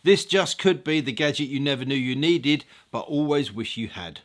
This just could be the gadget you never knew you needed, but always wish you had.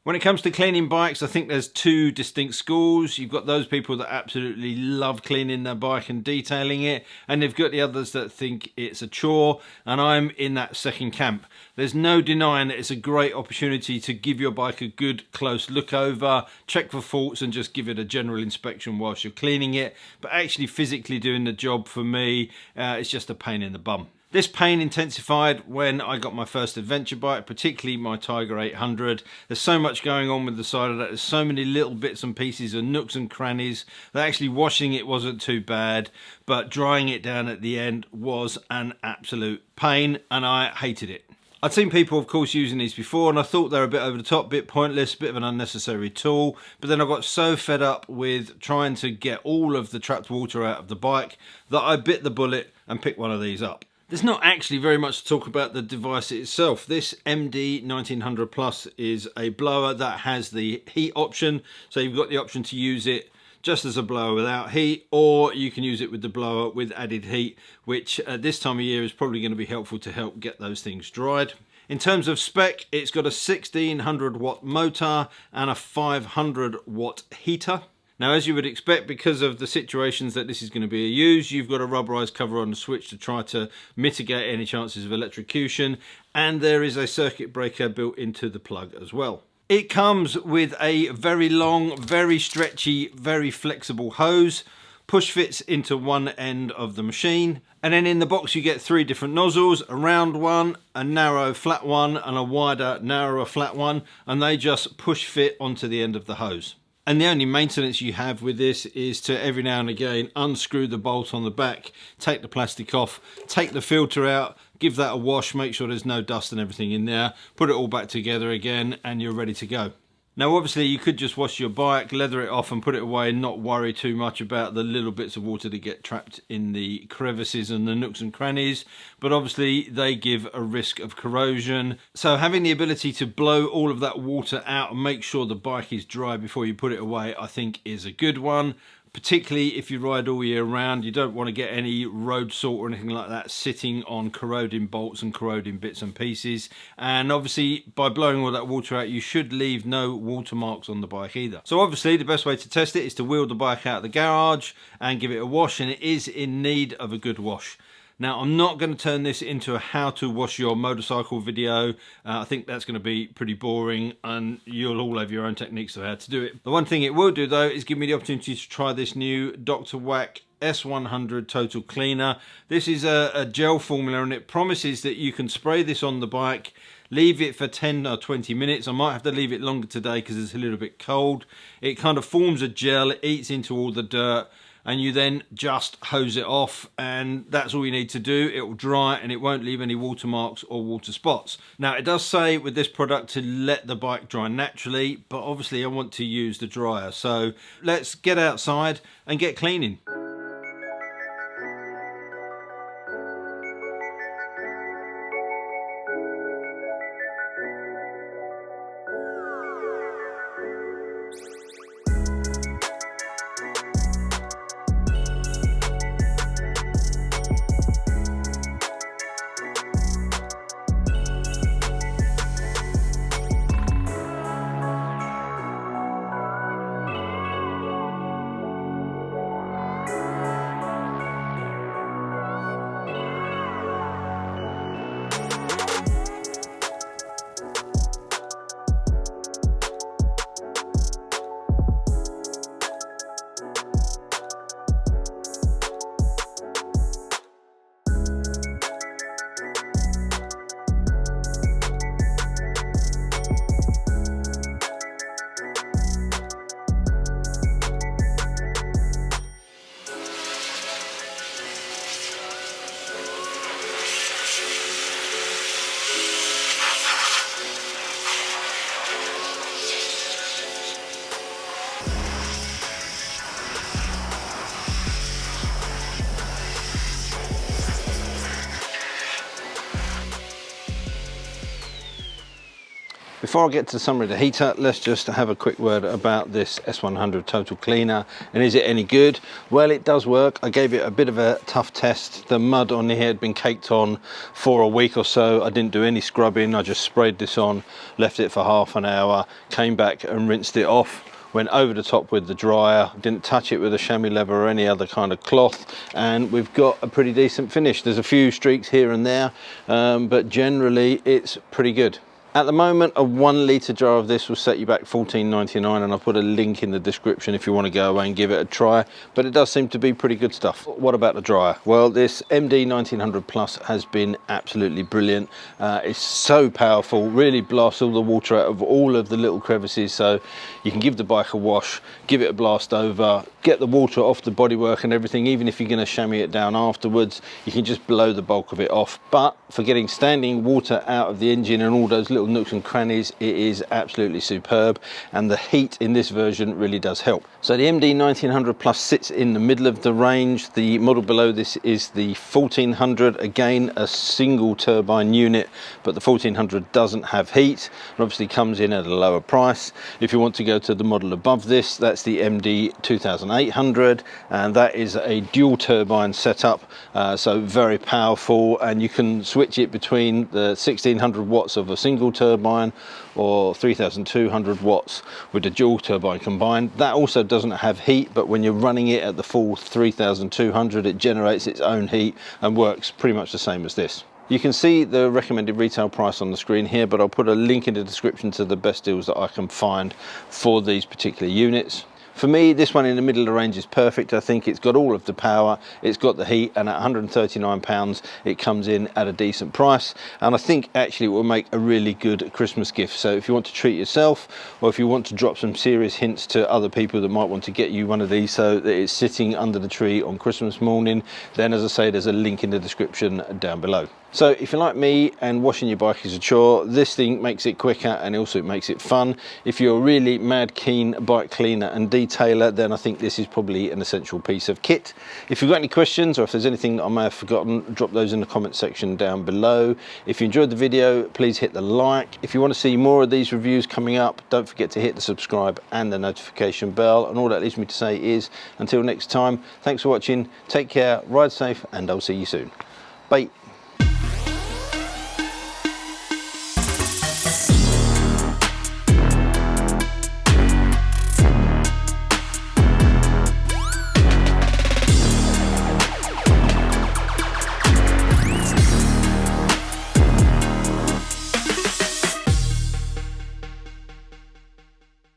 When it comes to cleaning bikes, I think there's two distinct schools. You've got those people that absolutely love cleaning their bike and detailing it, and you've got the others that think it's a chore, and I'm in that second camp. There's no denying that it's a great opportunity to give your bike a good close look over, check for faults and just give it a general inspection whilst you're cleaning it, but actually physically doing the job for me, it's just a pain in the bum. This pain intensified when I got my first adventure bike, particularly my Tiger 800. There's so much going on with the side of that. There's so many little bits and pieces and nooks and crannies that actually washing it wasn't too bad, but drying it down at the end was an absolute pain, and I hated it. I'd seen people, of course, using these before, and I thought they were a bit over the top, a bit pointless, a bit of an unnecessary tool. But then I got so fed up with trying to get all of the trapped water out of the bike that I bit the bullet and picked one of these up. There's not actually very much to talk about the device itself. This MD1900 Plus is a blower that has the heat option, so you've got the option to use it just as a blower without heat, or you can use it with the blower with added heat, which at this time of year is probably going to be helpful to help get those things dried. In terms of spec, it's got a 1600 watt motor and a 500 watt heater. Now, as you would expect, because of the situations that this is going to be used, you've got a rubberized cover on the switch to try to mitigate any chances of electrocution, and there is a circuit breaker built into the plug as well. It comes with a very long, very stretchy, very flexible hose. Push fits into one end of the machine, and then in the box you get three different nozzles, a round one, a narrow flat one, and a wider, narrower flat one, and they just push fit onto the end of the hose. And the only maintenance you have with this is to every now and again unscrew the bolt on the back, take the plastic off, take the filter out, give that a wash, make sure there's no dust and everything in there, put it all back together again, and you're ready to go. Now obviously you could just wash your bike, leather it off and put it away and not worry too much about the little bits of water that get trapped in the crevices and the nooks and crannies, but obviously they give a risk of corrosion. So having the ability to blow all of that water out and make sure the bike is dry before you put it away, I think is a good one. Particularly if you ride all year round, you don't want to get any road salt or anything like that sitting on corroding bolts and corroding bits and pieces. And obviously by blowing all that water out, you should leave no watermarks on the bike either. So obviously the best way to test it is to wheel the bike out of the garage and give it a wash, and it is in need of a good wash. Now, I'm not going to turn this into a how to wash your motorcycle video. I think that's going to be pretty boring and you'll all have your own techniques of how to do it. The one thing it will do though is give me the opportunity to try this new Dr. Wack S100 Total Cleaner. This is a gel formula and it promises that you can spray this on the bike, leave it for 10 or 20 minutes. I might have to leave it longer today because it's a little bit cold. It kind of forms a gel, it eats into all the dirt, and you then just hose it off, and that's all you need to do. It will dry and it won't leave any watermarks or water spots. Now it does say with this product to let the bike dry naturally, but obviously I want to use the dryer. So let's get outside and get cleaning. Before I get to the summary of the heater, let's just have a quick word about this S100 total cleaner, and is it any good? Well, it does work. I gave it a bit of a tough test. The mud on here had been caked on for a week or so. I didn't do any scrubbing. I just sprayed this on, left it for half an hour, came back and rinsed it off. Went over the top with the dryer, didn't touch it with a chamois leather or any other kind of cloth, and we've got a pretty decent finish. There's a few streaks here and there, but generally it's pretty good. At the moment, a 1 litre jar of this will set you back $14.99, and I'll put a link in the description if you want to go away and give it a try, but it does seem to be pretty good stuff. What about the dryer? Well, this MD1900 Plus has been absolutely brilliant. It's so powerful, really blasts all the water out of all of the little crevices, so you can give the bike a wash, give it a blast over, get the water off the bodywork and everything. Even if you're going to chamois it down afterwards, you can just blow the bulk of it off. But for getting standing water out of the engine and all those little nooks and crannies, it is absolutely superb, and the heat in this version really does help. So the MD1900 Plus sits in the middle of the range. The model below this is the 1400, again a single turbine unit, but the 1400 doesn't have heat and obviously comes in at a lower price. If you want to go to the model above this, that's the MD2800, and that is a dual turbine setup, so very powerful, and you can switch it between the 1600 watts of a single turbine or 3200 watts with the dual turbine combined. That also doesn't have heat, but when you're running it at the full 3200, it generates its own heat and works pretty much the same as this. You can see the recommended retail price on the screen here, but I'll put a link in the description to the best deals that I can find for these particular units. For me, this one in the middle of the range is perfect. I think it's got all of the power, it's got the heat, and at £139 it comes in at a decent price, and I think actually it will make a really good Christmas gift. So if you want to treat yourself, or if you want to drop some serious hints to other people that might want to get you one of these so that it's sitting under the tree on Christmas morning, then as I say, there's a link in the description down below. So if you're like me and washing your bike is a chore, this thing makes it quicker and also it makes it fun. If you're a really mad keen bike cleaner and detailer, then I think this is probably an essential piece of kit. If you've got any questions, or if there's anything that I may have forgotten, drop those in the comment section down below. If you enjoyed the video, please hit the like. If you want to see more of these reviews coming up, don't forget to hit the subscribe and the notification bell. And all that leaves me to say is, until next time, thanks for watching, take care, ride safe, and I'll see you soon. Bye.